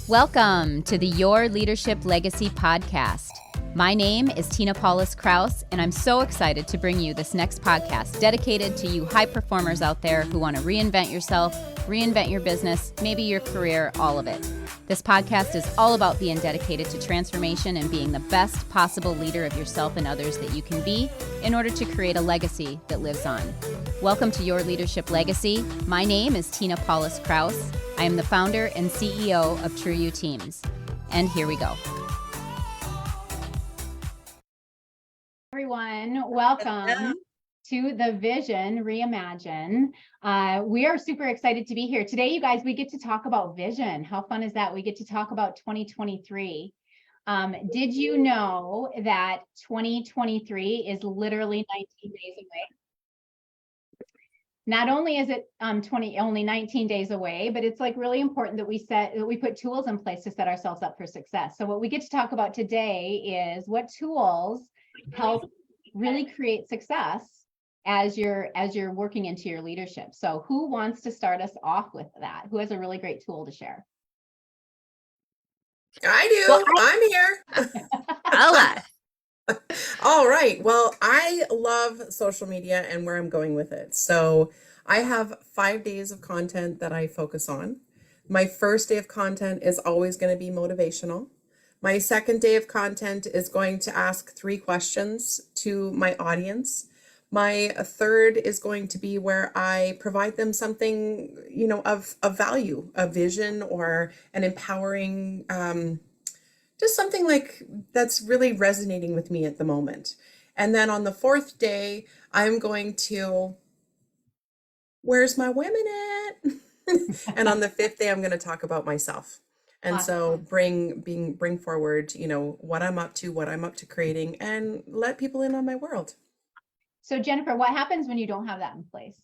Welcome to the Your Leadership Legacy podcast. My name is Tina Paulus-Krause, and I'm so excited to bring you this next podcast dedicated to you high performers out there who want to reinvent yourself, reinvent your business, maybe your career, all of it. This podcast is all about being dedicated to transformation and being the best possible leader of yourself and others that you can be in order to create a legacy that lives on. Welcome to Your Leadership Legacy. My name is Tina Paulus-Krause. I am the founder and CEO of True You Teams. And here we go. Everyone, welcome to the Vision Reimagine. We are super excited to be here. Today, you guys, we get to talk about vision. How fun is that? We get to talk about 2023. Did you know that 2023 is literally 19 days away? Not only is it only 19 days away, but it's like really important that we put tools in place to set ourselves up for success. So what we get to talk about today is what tools help really create success as you're working into your leadership. So who wants to start us off with that? Who has a really great tool to share? I do. I'm here. Ella. All right. Well, I love social media and where I'm going with it. So I have 5 days of content that I focus on. My first day of content is always going to be motivational. My second day of content is going to ask 3 questions to my audience. My third is going to be where I provide them something, of value, a vision or an empowering, just something like that's really resonating with me at the moment. And then on the 4th day, I'm going to, where's my women at? And on the 5th day, I'm going to talk about myself. And Awesome. So bring forward, what I'm up to creating and let people in on my world. So Jennifer, what happens when you don't have that in place?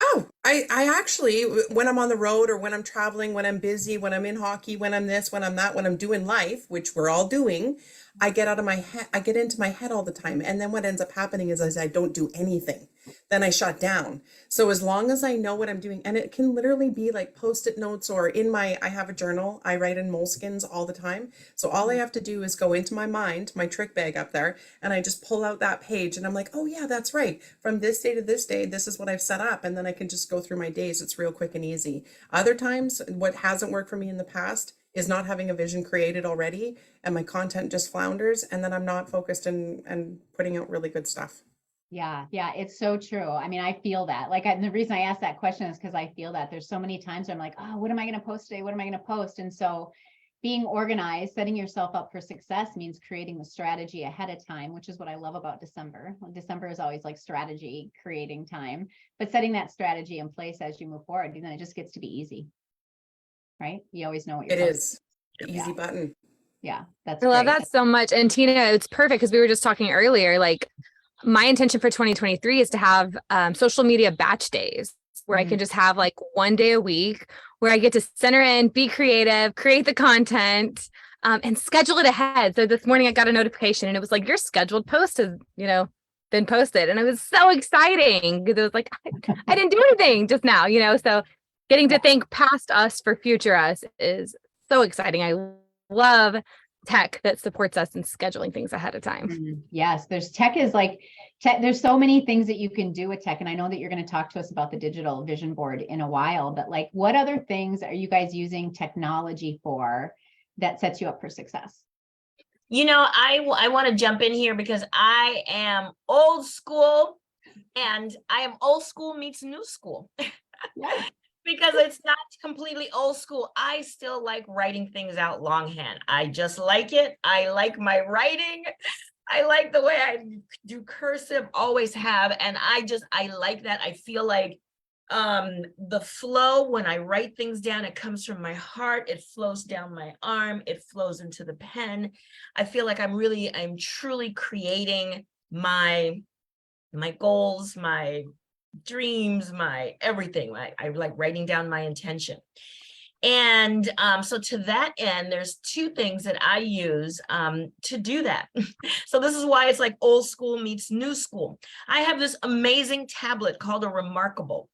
Oh, I actually, when I'm on the road or when I'm traveling, when I'm busy, when I'm in hockey, when I'm this, when I'm that, when I'm doing life, which we're all doing, I get out of my head, I get into my head all the time. And then what ends up happening is I don't do anything. Then I shut down. So as long as I know what I'm doing, and it can literally be like Post-it notes or I have a journal, I write in moleskins all the time. So all I have to do is go into my mind, my trick bag up there, and I just pull out that page and I'm like, oh yeah, that's right. From this day to this day, this is what I've set up. And then I can just go through my days. It's real quick and easy. Other times, what hasn't worked for me in the past is not having a vision created already and my content just flounders and then I'm not focused and putting out really good stuff. Yeah, it's so true. I mean, I feel that. And the reason I asked that question is because I feel that there's so many times where I'm like, oh, what am I going to post today? What am I going to post? And so being organized, setting yourself up for success means creating the strategy ahead of time, which is what I love about December. December is always like strategy creating time, but setting that strategy in place as you move forward, then it just gets to be easy, right? You always know what you're It is the easy Yeah. button. Yeah, that's I love great. that so much. And Tina, it's perfect because we were just talking earlier, like my intention for 2023 is to have social media batch days where I can just have like 1 day a week where I get to center in, be creative, create the content, and schedule it ahead. So this morning I got a notification and it was like, your scheduled post has, been posted. And it was so exciting because it was like, I didn't do anything just now, so getting to think past us for future us is so exciting. I love tech that supports us in scheduling things ahead of time. Yes, there's there's so many things that you can do with tech. And I know that you're going to talk to us about the digital vision board in a while, but like what other things are you guys using technology for that sets you up for success? I want to jump in here because I am old school and I am old school meets new school. Because it's not completely old school. I still like writing things out longhand. I just like it. I like my writing. I like the way I do cursive, always have. And I like that. I feel like the flow when I write things down, it comes from my heart. It flows down my arm. It flows into the pen. I feel like I'm truly creating my goals, my dreams, my everything. I like writing down my intention. And so to that end, there's 2 things that I use to do that. So this is why it's like old school meets new school. I have this amazing tablet called a Remarkable.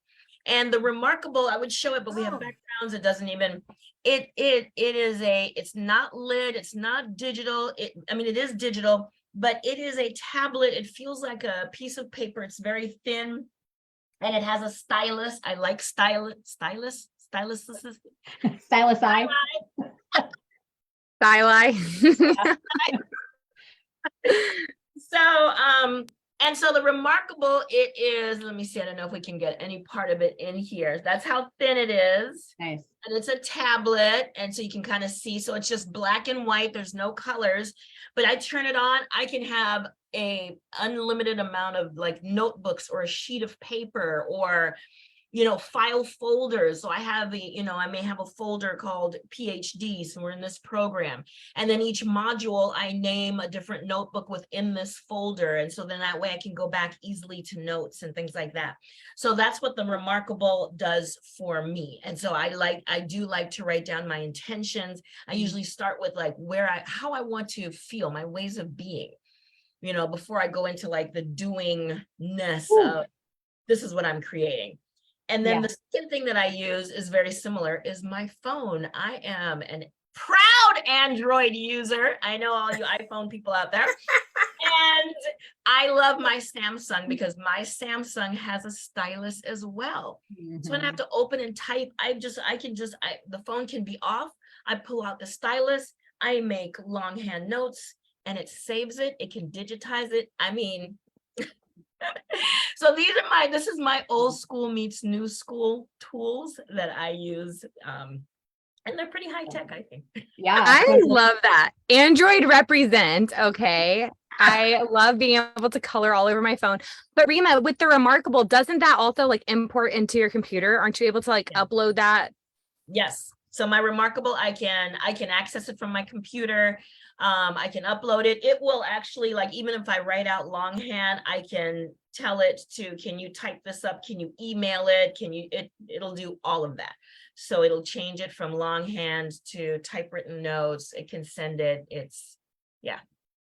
And the Remarkable, I would show it, but we have backgrounds. It doesn't even, it's not lit, it's not digital. It is digital, but it is a tablet. It feels like a piece of paper. It's very thin, and it has a stylus. I like styluses. Stylus eye. Styli. And so the remarkable, it is, let me see, I don't know if we can get any part of it in here. That's how thin it is. Nice. And it's a tablet, and so you can kind of see, so it's just black and white, there's no colors, but I turn it on, I can have a unlimited amount of like notebooks or a sheet of paper or file folders. So I have I may have a folder called PhD, so we're in this program, and then each module I name a different notebook within this folder, and so then that way I can go back easily to notes and things like that. So that's what the Remarkable does for me. And so I do like to write down my intentions. I usually start with like how I want to feel, my ways of being, before I go into like the doingness of this is what I'm creating. And then the second thing that I use is very similar, is my phone. I am a proud Android user. I know all you iPhone people out there. And I love my Samsung because my Samsung has a stylus as well. Mm-hmm. So when I have to open and type, the phone can be off. I pull out the stylus. I make longhand notes and it saves it. It can digitize it. So this is my old school meets new school tools that I use. And they're pretty high tech, I think. Yeah. I love that. Android represent. Okay. I love being able to color all over my phone. But Rima, with the Remarkable, doesn't that also like import into your computer? Aren't you able to upload that? Yes. So my Remarkable, I can access it from my computer. I can upload it. It will actually, even if I write out longhand, I can tell it to, can you type this up? Can you email it? It'll do all of that. So it'll change it from longhand to typewritten notes. It can send it.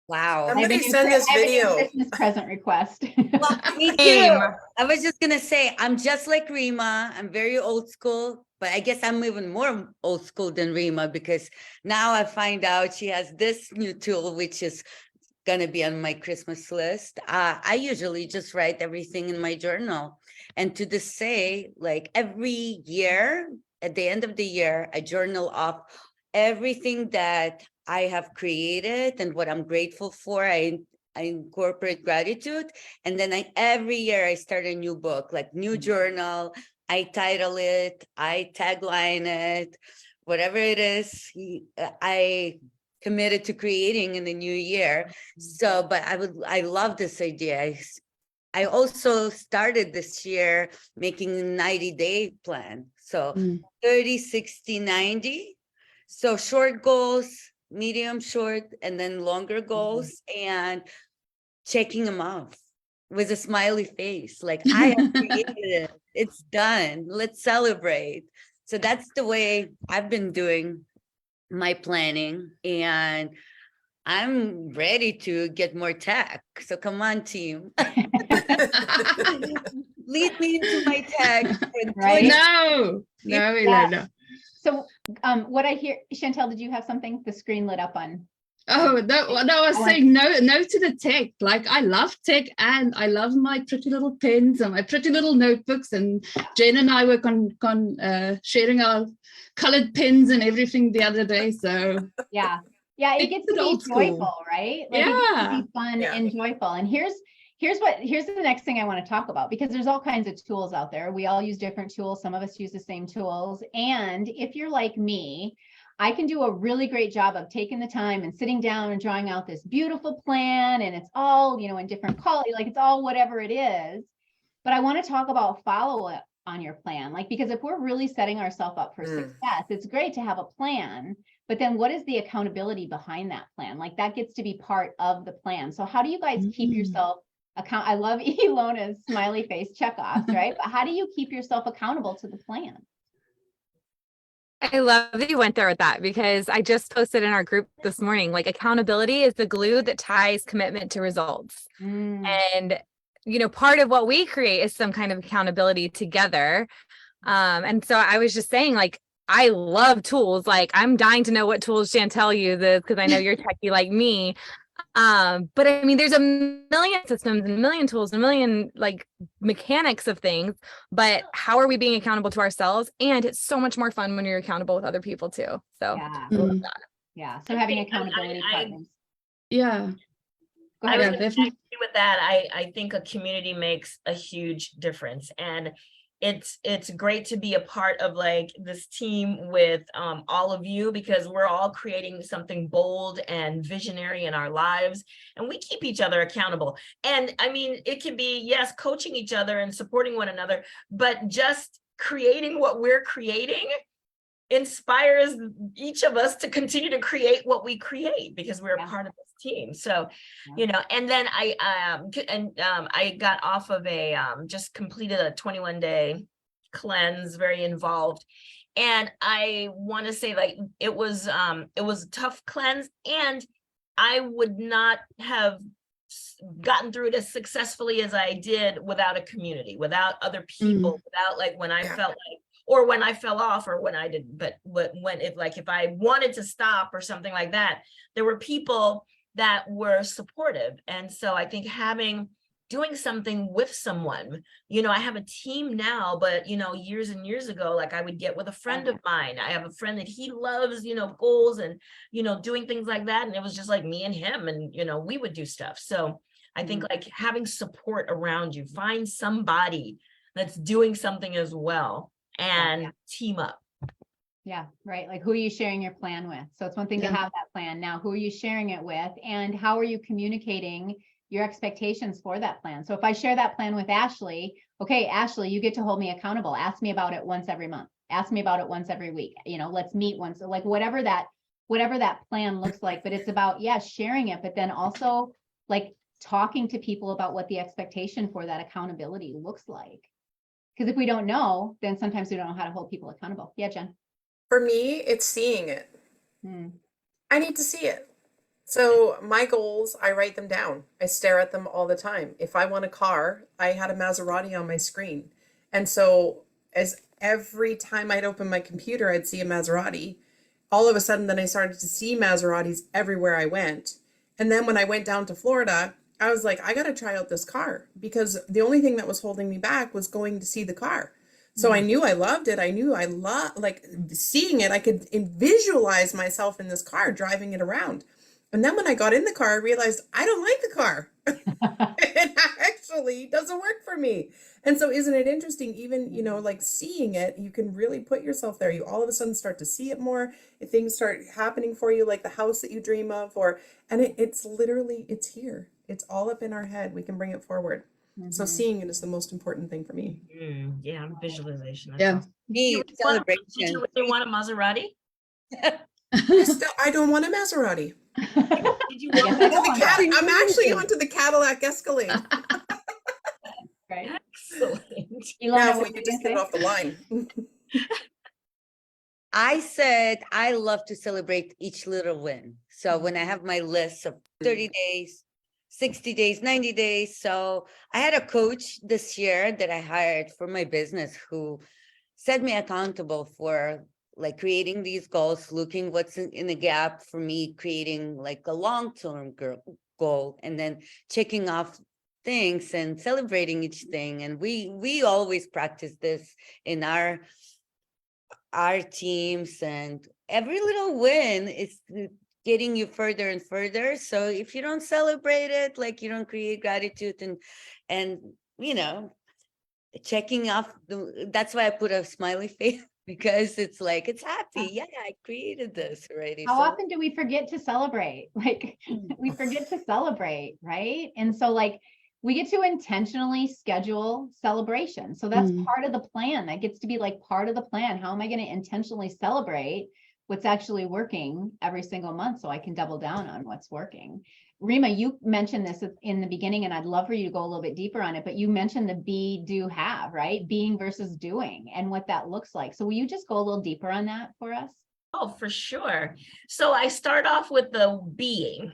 Wow. Somebody send this video. Christmas present request. Well, me too. I was just going to say, I'm just like Rima. I'm very old school, but I guess I'm even more old school than Rima because now I find out she has this new tool, which is going to be on my Christmas list. I usually just write everything in my journal. And to just say, every year, at the end of the year, I journal off everything that I have created and what I'm grateful for. I incorporate gratitude. And then every year I start a new book, new journal. I title it, I tagline it, whatever it is, I committed to creating in the new year. So, but I love this idea. I also started this year making a 90-day plan. So 30, 60, 90. So short goals, medium, short, and then longer goals, and checking them off with a smiley face. I have created it. It's done. Let's celebrate. So that's the way I've been doing my planning, and I'm ready to get more tech. So come on, team. Lead me into my tech. Right? No, Ilona. So what I hear, Chantel, did you have something? The screen lit up on. Oh, no, I was saying no to the tech. I love tech, and I love my pretty little pens and my pretty little notebooks. And Jen and I were sharing our colored pens and everything the other day. So yeah, it gets to be joyful, right? It gets to be fun and joyful. And here's the next thing I want to talk about, because there's all kinds of tools out there. We all use different tools. Some of us use the same tools. And if you're like me, I can do a really great job of taking the time and sitting down and drawing out this beautiful plan. And it's all, in different quality, it's all whatever it is. But I want to talk about follow-up on your plan. Because if we're really setting ourselves up for success, it's great to have a plan, but then what is the accountability behind that plan? That gets to be part of the plan. So how do you guys keep yourself I love Ilona's smiley face checkoffs, right? But how do you keep yourself accountable to the plan? I love that you went there with that, because I just posted in our group this morning, accountability is the glue that ties commitment to results. And, part of what we create is some kind of accountability together. And so I was just saying, I love tools. Like I'm dying to know what tools Chantel uses because I know you're techie like me. But I mean, there's a million systems and a million tools and a million like mechanics of things, but how are we being accountable to ourselves? And it's so much more fun when you're accountable with other people too. So Yeah. I love that. Yeah. So having accountability partners. Yeah. Go I ahead. was Yeah, gonna say, I definitely. agree with that. I think a community makes a huge difference, and it's great to be a part of like this team with all of you, because we're all creating something bold and visionary in our lives, and we keep each other accountable. And I mean, it can be, yes, coaching each other and supporting one another, but just creating what we're creating inspires each of us to continue to create what we create, because we're a part of this team. So, you know, and then I got off of a just completed a 21-day cleanse, very involved. And I want to say, like, it was a tough cleanse, and I would not have gotten through it as successfully as I did without a community, without other people, without like when I felt like, or when I fell off, or when I didn't, but when it, like, if I wanted to stop or something like that, there were people that were supportive. And so I think doing something with someone, you know, I have a team now, but you know, years and years ago, like I would get with a friend of mine. I have a friend that he loves, you know, goals and, you know, doing things like that. And it was just like me and him, and, you know, we would do stuff. So I think like having support around you, find somebody that's doing something as well, and team up. Yeah, right. Like, who are you sharing your plan with? So it's one thing to have that plan. Now, who are you sharing it with? And how are you communicating your expectations for that plan? So if I share that plan with Ashley, okay, Ashley, you get to hold me accountable. Ask me about it once every month. Ask me about it once every week. You know, let's meet once, like whatever that plan looks like. But it's about, sharing it, but then also like talking to people about what the expectation for that accountability looks like. Because if we don't know, then sometimes we don't know how to hold people accountable. Yeah, Jen. For me, it's seeing it. I need to see it. So my goals, I write them down. I stare at them all the time. If I want a car, I had a Maserati on my screen. And so as every time I'd open my computer, I'd see a Maserati. All of a sudden, then I started to see Maseratis everywhere I went. And then when I went down to Florida, I was like, I got to try out this car, because the only thing that was holding me back was going to see the car. So I knew I loved it. I knew I loved, like, seeing it. I could visualize myself in this car, driving it around. And then when I got in the car, I realized I don't like the car. It actually doesn't work for me. And so isn't it interesting, even, you know, like seeing it, you can really put yourself there. You all of a sudden start to see it more. Things start happening for you, like the house that you dream of, and it's literally, it's here. It's all up in our head. We can bring it forward. So seeing it is the most important thing for me. Yeah, visualization. That's Yeah. awesome. Me, Did celebration. you really want a Maserati? I don't want a Maserati. Did you want I'm actually onto the Cadillac Escalade. Right. Excellent. Now, Ilona, if we what could did just you get it say? off the line. I said I love to celebrate each little win. So when I have my list of 30 days, 60 days, 90 days. So I had a coach this year that I hired for my business who set me accountable for like creating these goals, looking what's in the gap for me, creating like a long-term goal, and then checking off things and celebrating each thing. And we always practice this in our teams, and every little win is getting you further and further. So if you don't celebrate it, like you don't create gratitude and you know, checking off that's why I put a smiley face, because it's like it's happy. Yeah, I created this already. How So often do we forget to celebrate? Like, we forget to celebrate, right? And so like we get to intentionally schedule celebration. So that's part of the plan. That gets to be like part of the plan. How am I going to intentionally celebrate what's actually working every single month so I can double down on what's working? Rima, you mentioned this in the beginning, and I'd love for you to go a little bit deeper on it, but you mentioned the be, do, have, right? Being versus doing and what that looks like. So will you just go a little deeper on that for us? Oh, for sure. So I start off with the being.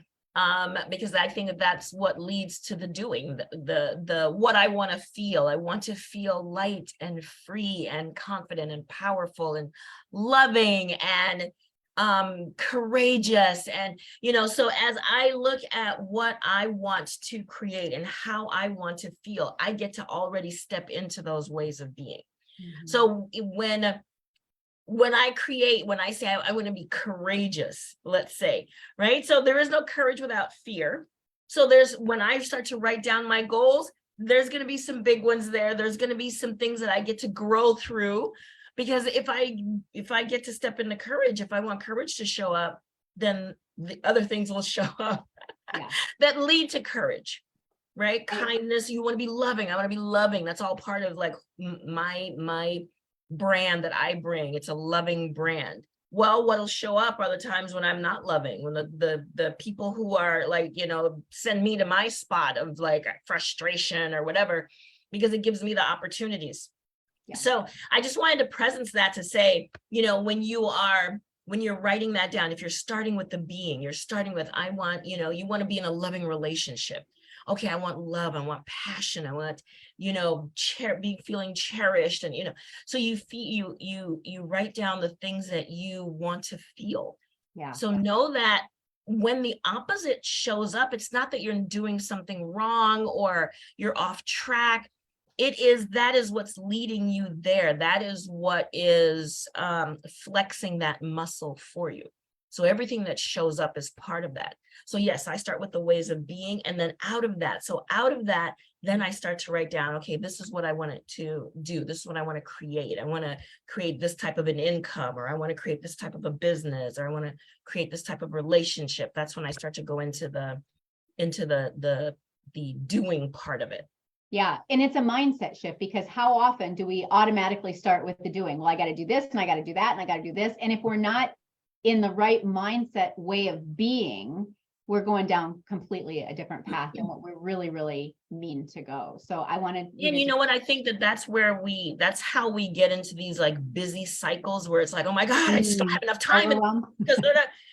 Because I think that that's what leads to the doing, the what I want to feel. I want to feel light and free and confident and powerful and loving and courageous. And, so as I look at what I want to create and how I want to feel, I get to already step into those ways of being. So when I say I want to be courageous, let's say, right? So there is no courage without fear. So when I start to write down my goals, there's going to be some big ones there. There's going to be some things that I get to grow through, because if I get to step into courage, if I want courage to show up, then the other things will show up that lead to courage, right? Kindness, you want to be loving. I want to be loving. That's all part of like my brand that I bring. It's a loving brand. Well, what'll show up are the times when I'm not loving, when the people who are like, send me to my spot of like frustration or whatever, because it gives me the opportunities. Yeah. So I just wanted to presence that to say, when you're writing that down, if you're starting with the being, you're starting with, I want, you want to be in a loving relationship. Okay, I want love, I want passion, I want, feeling cherished, and so you write down the things that you want to feel. Yeah. So know that when the opposite shows up, it's not that you're doing something wrong or you're off track. That is what's leading you there. That is what is flexing that muscle for you. So everything that shows up is part of that. So yes, I start with the ways of being, and then out of that, then I start to write down, okay, this is what I want it to do. This is what I want to create. I want to create this type of an income, or I want to create this type of a business, or I want to create this type of relationship. That's when I start to go into the doing part of it. Yeah. And it's a mindset shift, because how often do we automatically start with the doing? Well, I got to do this and I got to do that and I got to do this. And if we're not in the right mindset way of being, we're going down completely a different path than what we really, really mean to go. So I wanted, and you know what, I think that's how we get into these like busy cycles where it's like, oh my God, I just don't have enough time,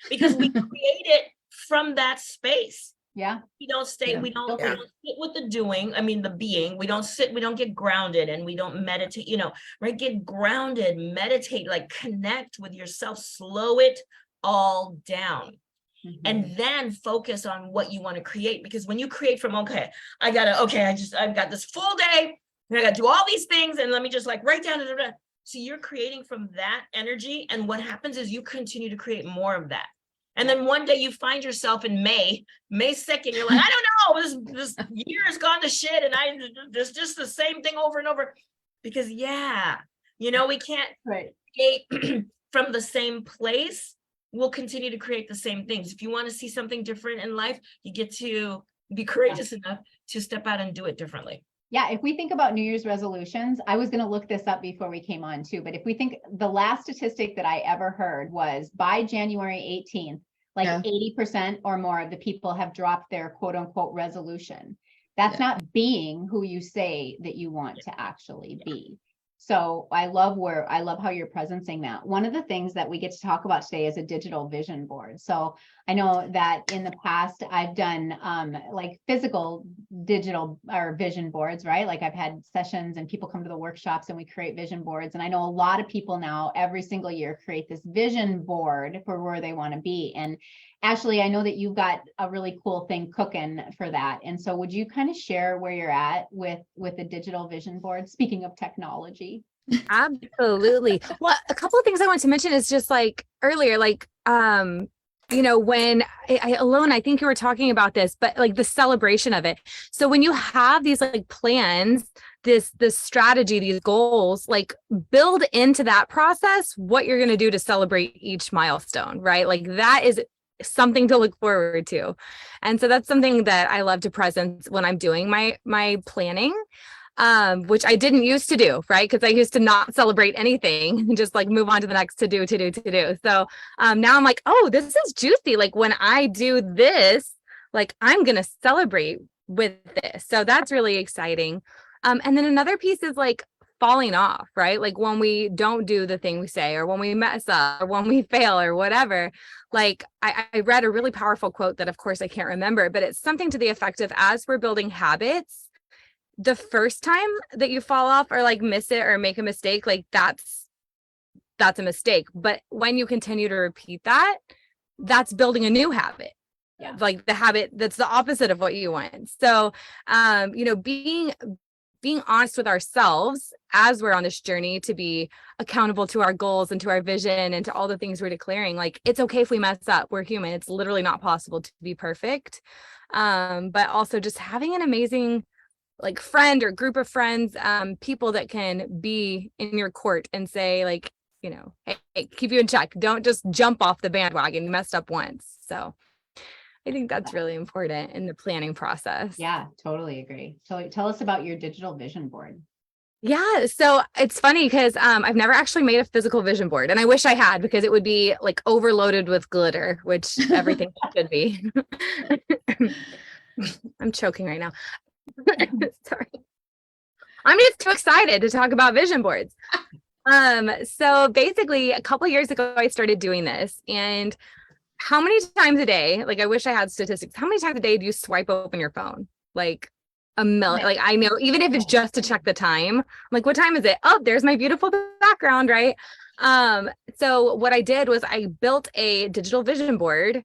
because we create it from that space. Yeah. We don't stay, we don't sit with the doing, the being, we don't get grounded, and we don't meditate, right? Get grounded, meditate, like connect with yourself, slow it all down. Mm-hmm. And then focus on what you want to create. Because when you create from, I've got this full day and I got to do all these things, and let me just like write down. So you're creating from that energy. And what happens is you continue to create more of that. And then one day you find yourself in May 2nd, you're like, I don't know, this year has gone to shit, and there's just the same thing over and over. Because we can't create from the same place. We'll continue to create the same things. If you want to see something different in life, you get to be courageous enough to step out and do it differently. Yeah, if we think about New Year's resolutions, I was going to look this up before we came on too, but if we think, the last statistic that I ever heard was by January 18th, 80% or more of the people have dropped their quote unquote resolution. That's not being who you say that you want to actually be. So I love how you're presencing that. One of the things that we get to talk about today is a digital vision board. So I know that in the past I've done like physical digital or vision boards, right? Like I've had sessions and people come to the workshops and we create vision boards. And I know a lot of people now every single year create this vision board for where they want to be. And Ashley, I know that you've got a really cool thing cooking for that. And so would you kind of share where you're at with the digital vision board, speaking of technology? Absolutely. Well, a couple of things I want to mention is just like earlier, like, when I think you were talking about this, but like the celebration of it. So when you have these like plans, this strategy, these goals, like build into that process what you're going to do to celebrate each milestone, right? Like that is something to look forward to. And so that's something that I love to present when I'm doing my planning, which I didn't used to do, right? Because I used to not celebrate anything and just like move on to the next to do. So now I'm like, oh, this is juicy. Like when I do this, like I'm going to celebrate with this. So that's really exciting. And then another piece is like falling off, right? Like when we don't do the thing we say, or when we mess up, or when we fail, or whatever. Like I read a really powerful quote that of course I can't remember, but it's something to the effect of, as we're building habits, the first time that you fall off or like miss it or make a mistake, like that's a mistake. But when you continue to repeat that, that's building a new habit. Yeah. Like the habit that's the opposite of what you want. So, being honest with ourselves as we're on this journey to be accountable to our goals and to our vision and to all the things we're declaring, like, it's okay if we mess up. We're human. It's literally not possible to be perfect. But also just having an amazing like friend or group of friends, people that can be in your court and say like, hey, keep you in check. Don't just jump off the bandwagon. You messed up once. So I think that's really important in the planning process. Yeah, totally agree. So tell us about your digital vision board. Yeah. So it's funny because I've never actually made a physical vision board, and I wish I had, because it would be like overloaded with glitter, which everything should be. I'm choking right now. Sorry. I'm just too excited to talk about vision boards. So basically a couple of years ago, I started doing this, and how many times a day, like I wish I had statistics, how many times a day do you swipe open your phone? Like a million. Like I know, even if it's just to check the time, I'm like, what time is it? Oh, there's my beautiful background, right? So what I did was I built a digital vision board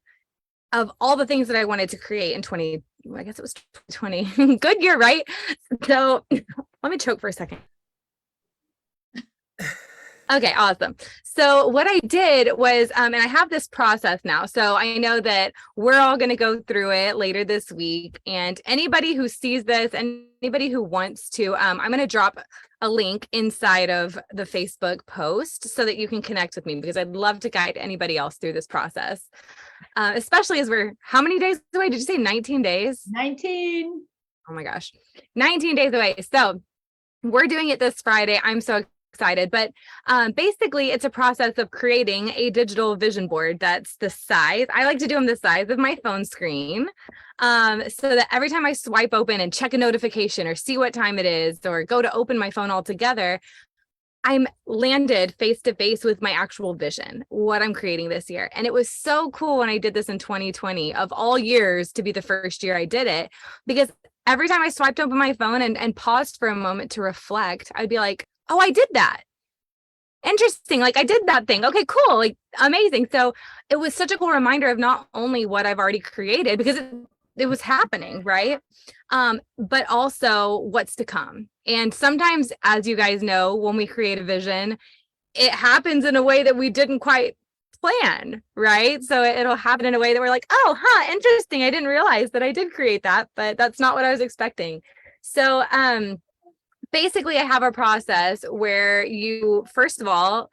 of all the things that I wanted to create in I guess it was 2020. Good year, right? So let me choke for a second. Okay, awesome. So what I did was, and I have this process now. So I know that we're all going to go through it later this week. And anybody who sees this, anybody who wants to, I'm going to drop a link inside of the Facebook post so that you can connect with me, because I'd love to guide anybody else through this process. Especially as we're, how many days away? Did you say 19 days? 19. Oh my gosh, 19 days away. So we're doing it this Friday. I'm so excited, but basically it's a process of creating a digital vision board that's the size. I like to do them the size of my phone screen, so that every time I swipe open and check a notification or see what time it is or go to open my phone altogether, I'm landed face to face with my actual vision, what I'm creating this year. And it was so cool when I did this in 2020, of all years to be the first year I did it, because every time I swiped open my phone and paused for a moment to reflect, I'd be like, oh, I did that. Interesting. Like I did that thing. Okay, cool. Like amazing. So it was such a cool reminder of not only what I've already created, because it was happening, right? But also what's to come. And sometimes, as you guys know, when we create a vision, it happens in a way that we didn't quite plan, right? So it'll happen in a way that we're like, oh, interesting. I didn't realize that I did create that, but that's not what I was expecting. So, basically, I have a process where you, first of all,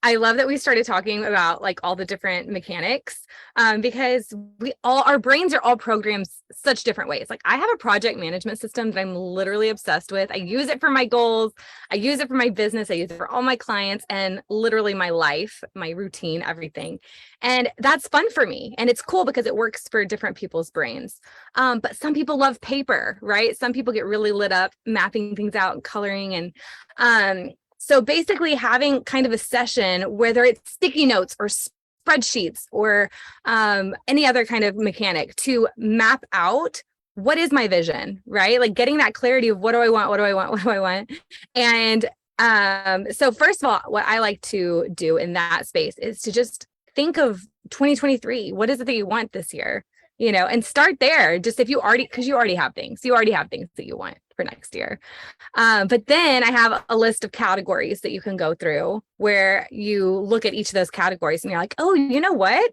I love that we started talking about like all the different mechanics, because our brains are all programmed such different ways. Like I have a project management system that I'm literally obsessed with. I use it for my goals. I use it for my business. I use it for all my clients and literally my life, my routine, everything. And that's fun for me. And it's cool because it works for different people's brains. But some people love paper, right? Some people get really lit up mapping things out and coloring. And, so basically having kind of a session, whether it's sticky notes or spreadsheets or any other kind of mechanic, to map out what is my vision, right? Like getting that clarity of what do I want? What do I want? What do I want? And so first of all, what I like to do in that space is to just think of 2023. What is it that you want this year? And start there. Just if you already, because you already have things that you want for next year. But then I have a list of categories that you can go through where you look at each of those categories and you're like, oh, you know what?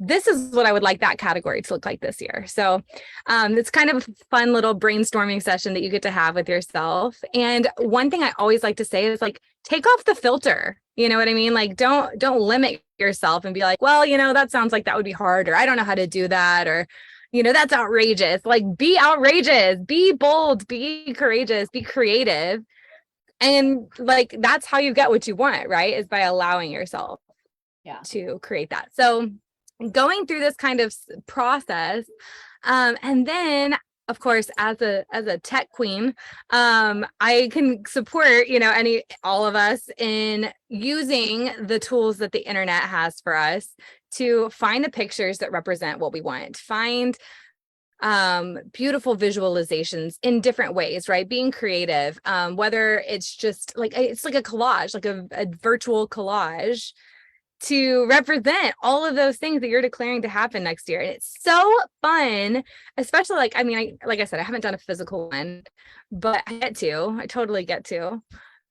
This is what I would like that category to look like this year. So it's kind of a fun little brainstorming session that you get to have with yourself. And one thing I always like to say is like, take off the filter. You know what I mean? Like, don't limit yourself and be like, well, that sounds like that would be hard, or I don't know how to do that, or, that's outrageous. Like, be outrageous, be bold, be courageous, be creative. And like, that's how you get what you want, right? Is by allowing yourself to create that. So going through this kind of process, and then of course, as a tech queen, I can support, all of us in using the tools that the internet has for us to find the pictures that represent what we want, find beautiful visualizations in different ways, right? Being creative, whether it's just like a collage, like a virtual collage to represent all of those things that you're declaring to happen next year. And it's so fun, especially like I said, I haven't done a physical one, but I totally get to.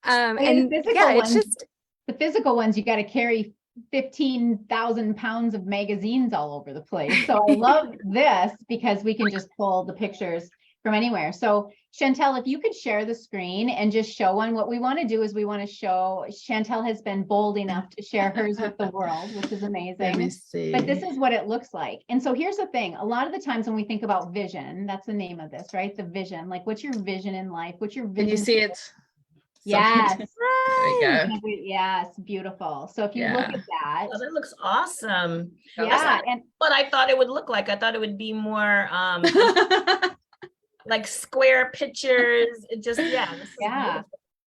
And it's just the physical ones, you got to carry 15,000 pounds of magazines all over the place. So I love this because we can just pull the pictures from anywhere. So Chantel, if you could share the screen and just show one, what we want to do is we want to show, Chantel has been bold enough to share hers with the world, which is amazing. Let me see. But this is what it looks like. And so here's the thing. A lot of the times when we think about vision, that's the name of this, right? The vision, like what's your vision in life? What's your vision? Can you see it? Yes. There you go. Yes, beautiful. So if you look at that. Oh, that looks awesome. Yeah. And what I thought it would look like. I thought it would be more like square pictures. It just, yeah.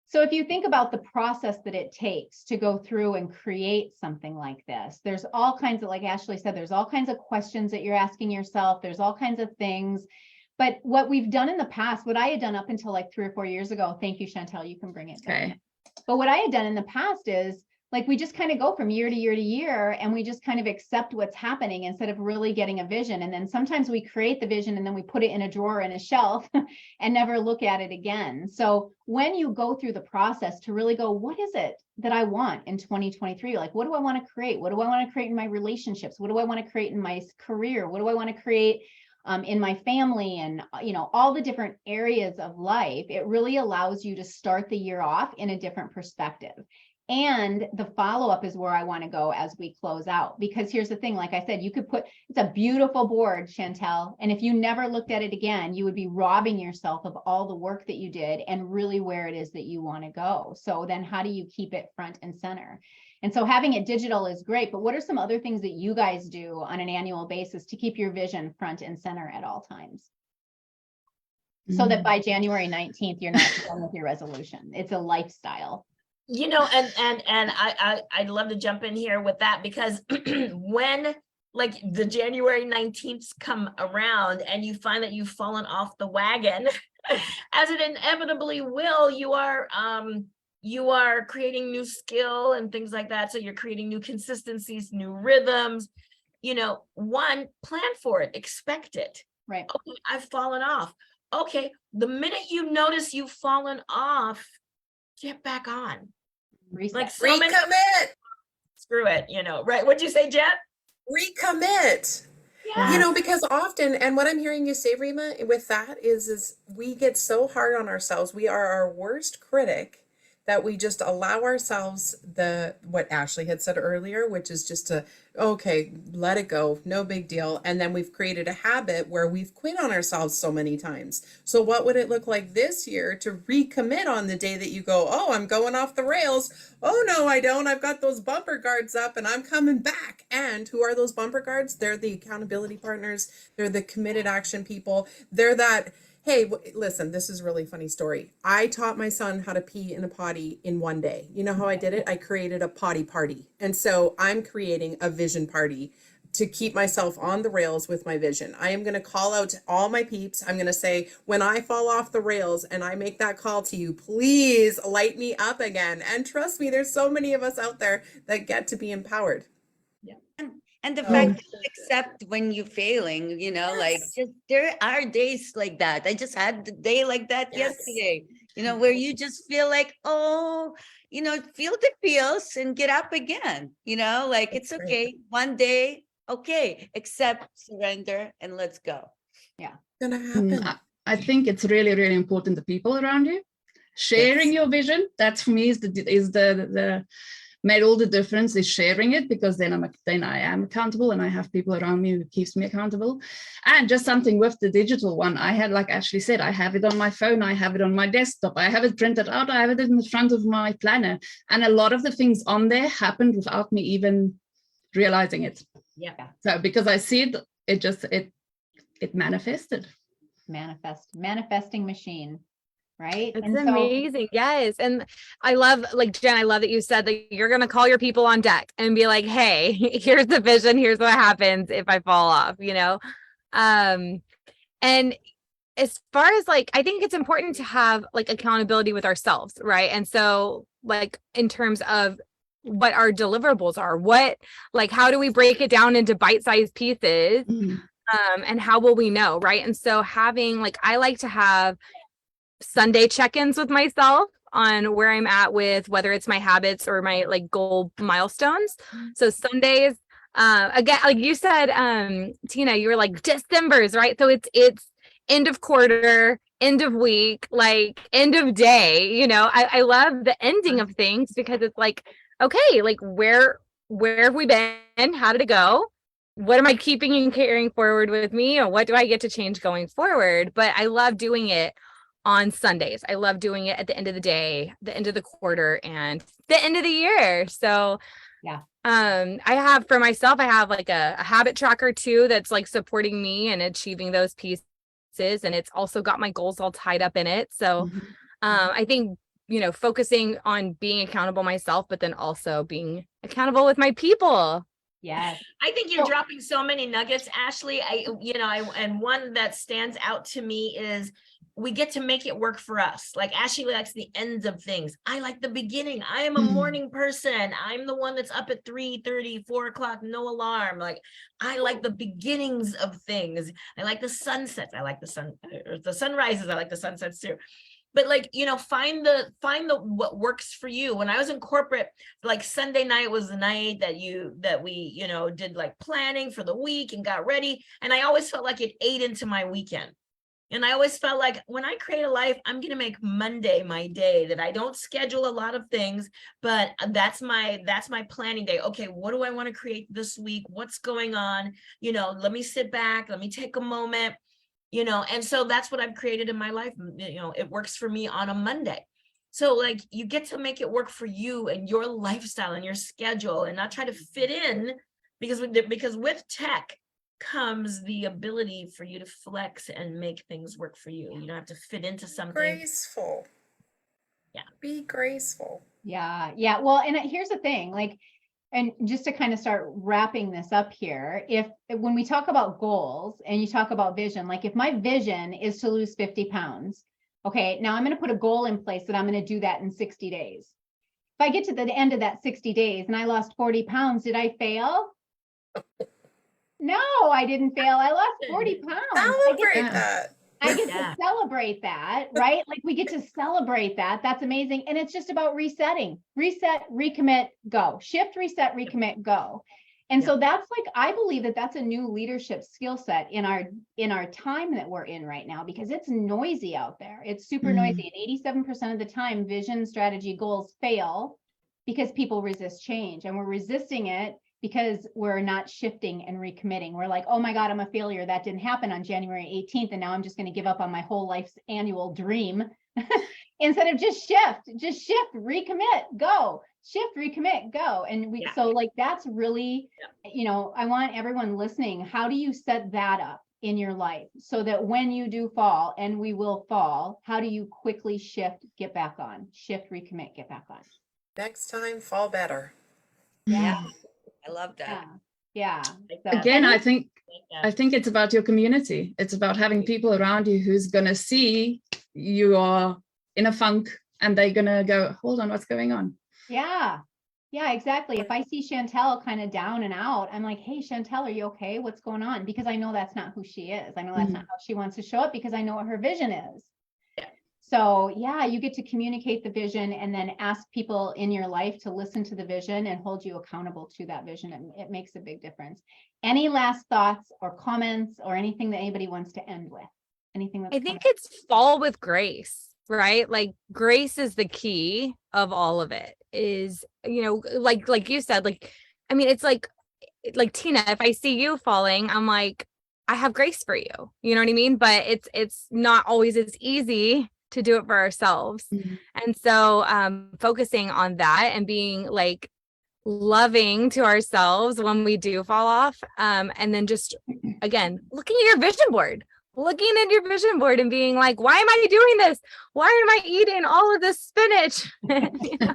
So if you think about the process that it takes to go through and create something like this, there's all kinds of, like Ashley said, there's all kinds of questions that you're asking yourself. There's all kinds of things. But what we've done in the past, what I had done up until like 3 or 4 years ago, thank you, Chantel, you can bring it down. Okay. But what I had done in the past is like, we just kind of go from year to year to year, and we just kind of accept what's happening instead of really getting a vision. And then sometimes we create the vision and then we put it in a drawer in a shelf and never look at it again. So when you go through the process to really go, what is it that I want in 2023? Like, what do I want to create? What do I want to create in my relationships? What do I want to create in my career? What do I want to create in my family, and all the different areas of life? It really allows you to start the year off in a different perspective. And the follow-up is where I want to go as we close out, because here's the thing, like I said, you could it's a beautiful board, Chantel, and if you never looked at it again, you would be robbing yourself of all the work that you did and really where it is that you want to go. So then how do you keep it front and center? And so having it digital is great, but what are some other things that you guys do on an annual basis to keep your vision front and center at all times? So that by January 19th, you're not done with your resolution. It's a lifestyle. And I'd love to jump in here with that, because when like the January 19th come around and you find that you've fallen off the wagon, as it inevitably will, you are creating new skill and things like that. So you're creating new consistencies, new rhythms, one, plan for it, expect it. Right. Okay, I've fallen off. Okay, the minute you notice you've fallen off, get back on. Reset. Like Recommit. Screw it, right? What'd you say, Jen? Recommit. Yeah. Because often, and what I'm hearing you say, Rima, with that is we get so hard on ourselves. We are our worst critic, that we just allow ourselves what Ashley had said earlier, which is just okay, let it go, no big deal. And then we've created a habit where we've quit on ourselves so many times. So what would it look like this year to recommit on the day that you go, oh, I'm going off the rails. Oh, no, I don't. I've got those bumper guards up and I'm coming back. And who are those bumper guards? They're the accountability partners. They're the committed action people. They're that, hey, listen, this is a really funny story. I taught my son how to pee in a potty in one day. You know how I did it? I created a potty party. And so I'm creating a vision party to keep myself on the rails with my vision. I am going to call out to all my peeps. I'm going to say, when I fall off the rails and I make that call to you, please light me up again. And trust me, there's so many of us out there that get to be empowered. And the fact that you accept when you're failing, like just there are days like that. I just had the day like that yesterday, where you just feel like, feel the feels and get up again, like it's okay. One day, okay, accept, surrender, and let's go. Yeah. Gonna happen. I think it's really, really important, the people around you. Sharing your vision, that's for me is the made all the difference, is sharing it, because then I am accountable and I have people around me who keeps me accountable. And just something with the digital one, I had, like Ashley said, I have it on my phone, I have it on my desktop, I have it printed out, I have it in the front of my planner. And a lot of the things on there happened without me even realizing it. Yeah. So because I see it, it manifested. manifesting machine. Right. It's And so, amazing. Yes. And I love, like, Jen, I love that you said that you're going to call your people on deck and be like, hey, here's the vision. Here's what happens if I fall off, you know? And as far as like, I think it's important to have like accountability with ourselves. Right. And so like, in terms of what our deliverables are, like, how do we break it down into bite-sized pieces? And how will we know? Right. And so having like, I like to have Sunday check-ins with myself on where I'm at with whether it's my habits or my like goal milestones. So Sundays, again, like you said, Tina, you were like December's, right? So it's end of quarter, end of week, like end of day. You know, I love the ending of things because it's like, okay, like where have we been? How did it go? What am I keeping and carrying forward with me? Or what do I get to change going forward? But I love doing it on Sundays. I love doing it at the end of the day, the end of the quarter, and the end of the year. So yeah. I have for myself, I have like a habit tracker too, that's like supporting me and achieving those pieces. And it's also got my goals all tied up in it. So I think, you know, focusing on being accountable myself, but then also being accountable with my people. Yes. I think you're dropping so many nuggets, Ashley. And one that stands out to me is we get to make it work for us. Like Ashley likes the ends of things. I like the beginning. I am a morning person. I'm the one that's up at 3:30, 4 o'clock, no alarm. Like I like the beginnings of things. I like the sunsets. I like the sunrises. I like the sunsets too. But like, you know, find the what works for you. When I was in corporate, like Sunday night was the night that we, you know, did like planning for the week and got ready. And I always felt like it ate into my weekend. And I always felt like when I create a life, I'm going to make Monday my day, that I don't schedule a lot of things, but that's my planning day. Okay, what do I want to create this week? What's going on? You know, let me sit back. Let me take a moment, you know, and so that's what I've created in my life. You know, it works for me on a Monday. So like you get to make it work for you and your lifestyle and your schedule and not try to fit in because with tech comes the ability for you to flex and make things work for you. You don't have to fit into something. Graceful. Yeah. Be graceful. Yeah. Yeah. Well, and here's the thing, like, and just to kind of start wrapping this up here, when we talk about goals and you talk about vision, like if my vision is to lose 50 pounds, okay, now I'm going to put a goal in place that I'm going to do that in 60 days. If I get to the end of that 60 days and I lost 40 pounds, did I fail? No, I didn't fail. I lost 40 pounds. Celebrate that. I get to celebrate that, right? Like we get to celebrate that. That's amazing. And it's just about resetting, reset, recommit, go, shift, reset, recommit, go. And so that's like, I believe that that's a new leadership skill set in our time that we're in right now, because it's noisy out there. It's super noisy. And 87% of the time, vision, strategy, goals fail because people resist change, and we're resisting it because we're not shifting and recommitting. We're like, oh my God, I'm a failure. That didn't happen on January 18th. And now I'm just going to give up on my whole life's annual dream. Instead of just shift, recommit, go, shift, recommit, go. And so like, that's really, you know, I want everyone listening. How do you set that up in your life so that when you do fall, and we will fall, how do you quickly shift, get back on, shift, recommit, get back on? Next time, fall better. Yeah. I love that. Yeah. So, again, I think it's about your community. It's about having people around you who's going to see you are in a funk and they're going to go, hold on, what's going on? Yeah. Yeah, exactly. If I see Chantel kind of down and out, I'm like, hey, Chantel, are you okay? What's going on? Because I know that's not who she is. I know that's not how she wants to show up, because I know what her vision is. So yeah, you get to communicate the vision and then ask people in your life to listen to the vision and hold you accountable to that vision. And it makes a big difference. Any last thoughts or comments or anything that anybody wants to end with? Anything that's I think it's fall with grace, right? Like grace is the key of all of it. Is, you know, like you said, like, I mean, it's like Tina, if I see you falling, I'm like, I have grace for you. You know what I mean? But it's not always as easy to do it for ourselves. And so focusing on that and being like loving to ourselves when we do fall off. And then just, again, looking at your vision board, looking at your vision board and being like, why am I doing this? Why am I eating all of this spinach? You know?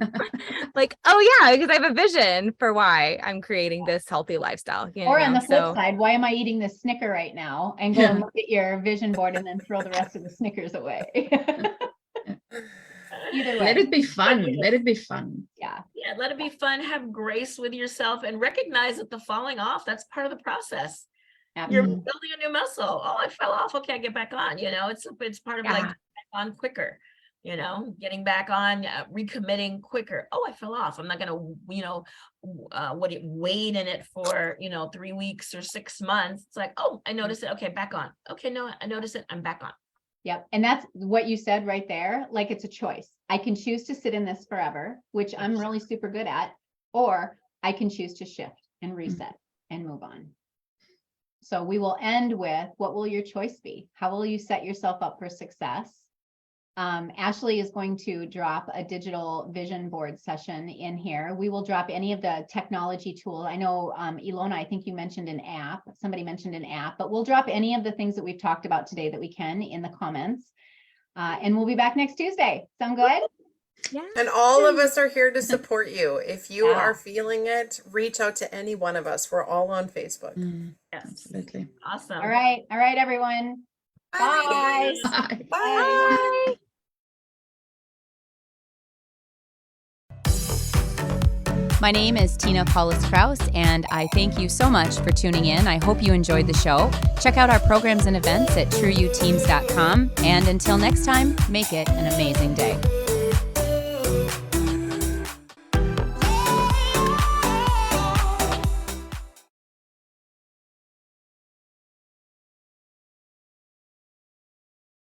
Like, oh yeah, because I have a vision for why I'm creating this healthy lifestyle. Or on the flip side, why am I eating this Snicker right now? And go and look at your vision board and then throw the rest of the Snickers away. Either way. Let it be fun. Let it be fun. Yeah. Yeah, let it be fun. Have grace with yourself and recognize that the falling off, that's part of the process. You're Absolutely. building a new muscle. Oh, I fell off. Okay, I get back on. You know, it's part of like Yeah. back on quicker. You know, getting back on, recommitting quicker. Oh, I fell off. I'm not gonna, wait in it for 3 weeks or 6 months. It's like, oh, I noticed it. Okay, back on. Okay, no, I noticed it. I'm back on. Yep. And that's what you said right there. Like, it's a choice. I can choose to sit in this forever, which I'm really super good at, or I can choose to shift and reset and move on. So we will end with, what will your choice be? How will you set yourself up for success? Ashley is going to drop a digital vision board session in here. We will drop any of the technology tool. I know, Ilona, I think you mentioned an app. Somebody mentioned an app, but we'll drop any of the things that we've talked about today that we can in the comments. And we'll be back next Tuesday. Sound good? Yeah. And all of us are here to support you. If you Yeah. are feeling it, reach out to any one of us. We're all on Facebook. Yes. Absolutely. Awesome. All right, everyone. Bye. Bye. Bye. My name is Tina Paulus-Krause, and I thank you so much for tuning in. I hope you enjoyed the show. Check out our programs and events at trueyouteams.com. And until next time, make it an amazing day.